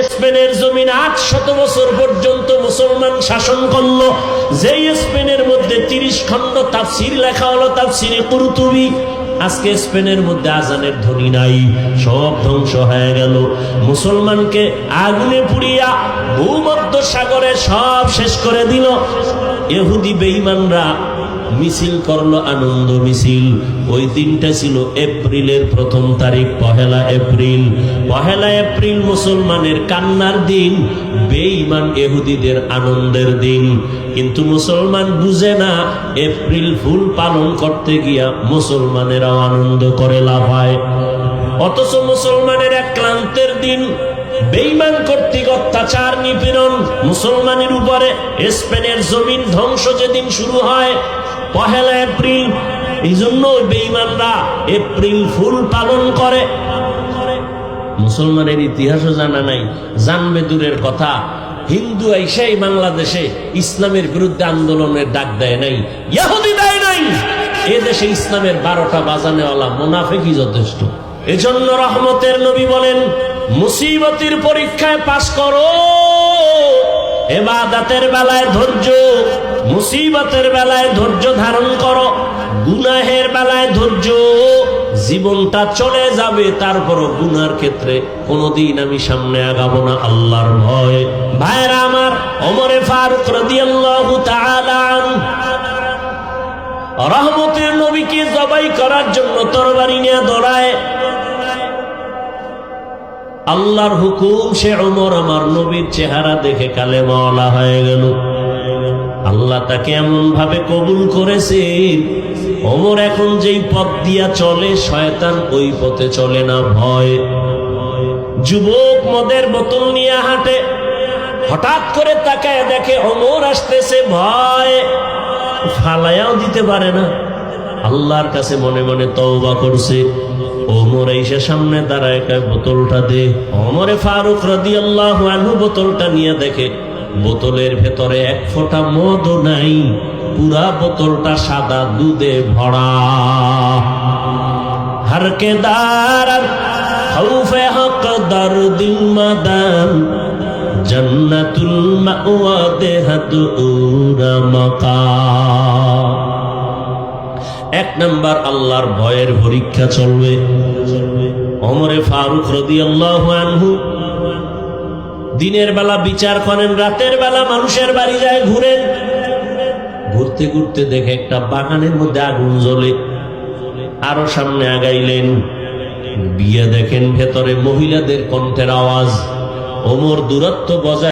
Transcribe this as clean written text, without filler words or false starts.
স্পেনের জমিন 800 বছর পর্যন্ত মুসলমান শাসন করলো। যেই স্পেনের মধ্যে 30 খণ্ড তাফসীর লেখা হলো, তাফসীরে কুরতুবী। আজকে স্পেনের মধ্যে আজানের ধ্বনি নাই, সব ধ্বংস হয়ে গেল। মুসলমানকে আগুনে পুড়িয়া ভূমধ্য সাগরে সব শেষ করে দিল। ইহুদি বেঈমানরা মিছিল করলো, আনন্দ মিছিল। ওই দিনটা ছিল এপ্রিলের 1 তারিখ, পহেলা এপ্রিল। পহেলা এপ্রিল মুসলমানের কান্নার দিন, বেঈমান ইহুদিদের আনন্দের দিন। কিন্তু মুসলমান বুঝে না, এপ্রিল ফুল পালন করতে গিয়া মুসলমানেরাও আনন্দ করে লাফায়। অথচ মুসলমানের এক ক্লান্তের দিন, বেঈমান কর্তৃক অত্যাচার নিপীড়ন মুসলমানের উপরে। স্পেনের জমিন ধ্বংস যেদিন শুরু হয় পহেলা এপ্রিল। এই জন্য বেঈমানরা এপ্রিল ফুল পালন করে। মুসলমানের ইতিহাসও জানা নাই, জানবে দূরের কথা। হিন্দু আইসাই বাংলাদেশে ইসলামের বিরুদ্ধে আন্দোলনের ডাক দেয় নাই, ইহুদি দেয় নাই। এ দেশে ইসলামের 12টা বাজানেওয়ালা মুনাফিকই যথেষ্ট। এজন্য রহমতের নবী বলেন, মুসিবতের পরীক্ষায় পাস করো, ইবাদতের বেলায় ধৈর্য, মুসিবতের বেলায় ধৈর্য ধারণ করো, গুনাহের বেলায় ধৈর্য। জীবনটা চলে যাবে, তারপরও গুনার ক্ষেত্রে কোনদিন আমি সামনে আগাবো না, আল্লাহর ভয়। ভাইরা আমার, ওমরে ফারুক রাদিয়াল্লাহু তাআলা আনহু রহমতের নবীকে জবাই করার জন্য তরবারি নিয়ে দৌড়ায়। আল্লাহর হুকুম, সে ওমর আমার নবীর চেহারা দেখে কালেমাওয়ালা হয়ে গেল। আল্লাহ তাকে এমন ভাবে কবুল করেছেন, ওমর এখন যেই পথ দিয়া চলে, শয়তান ওই পথে চলে না, ভয়। যুবক মদের বোতল নিয়ে হাঁটে, হঠাৎ করে তাকায় দেখে ওমর আসতেছে, ভয়, ফালায়াও দিতে পারে না। আল্লাহর কাছে মনে মনে তওবা করছে। ওমর এসে সামনে দাঁড়ায়, বোতলটা দে। ওমরে ফারুক রাদিয়াল্লাহু আনহু বোতলটা নিয়ে দেখে বোতলের ভেতরে এক ফোঁটা মদও নাই, পুরা বোতলটা সাদা দুধে ভরা। হরকে দারার খৌফে হক দরদিল মাদান, জান্নাতুল মাওয়া দেহাত উরা মাকাম। 1 নাম্বার আল্লাহর ভয়ের পরীক্ষা চলবে। ওমরে ফারুক রাদিয়াল্লাহু আনহু দিনের বেলা বিচার করেন, রাতের বেলা মানুষের বাড়ি যায় ঘুরেন। ঘুরতে ঘুরতে দেখে একটা বাগানের মধ্যে আগুন জ্বলে। আরো সামনে আগাইলেন, গিয়ে দেখেন ভেতরে মহিলাদের কণ্ঠের আওয়াজ। ওমর দূরত্ব বজায়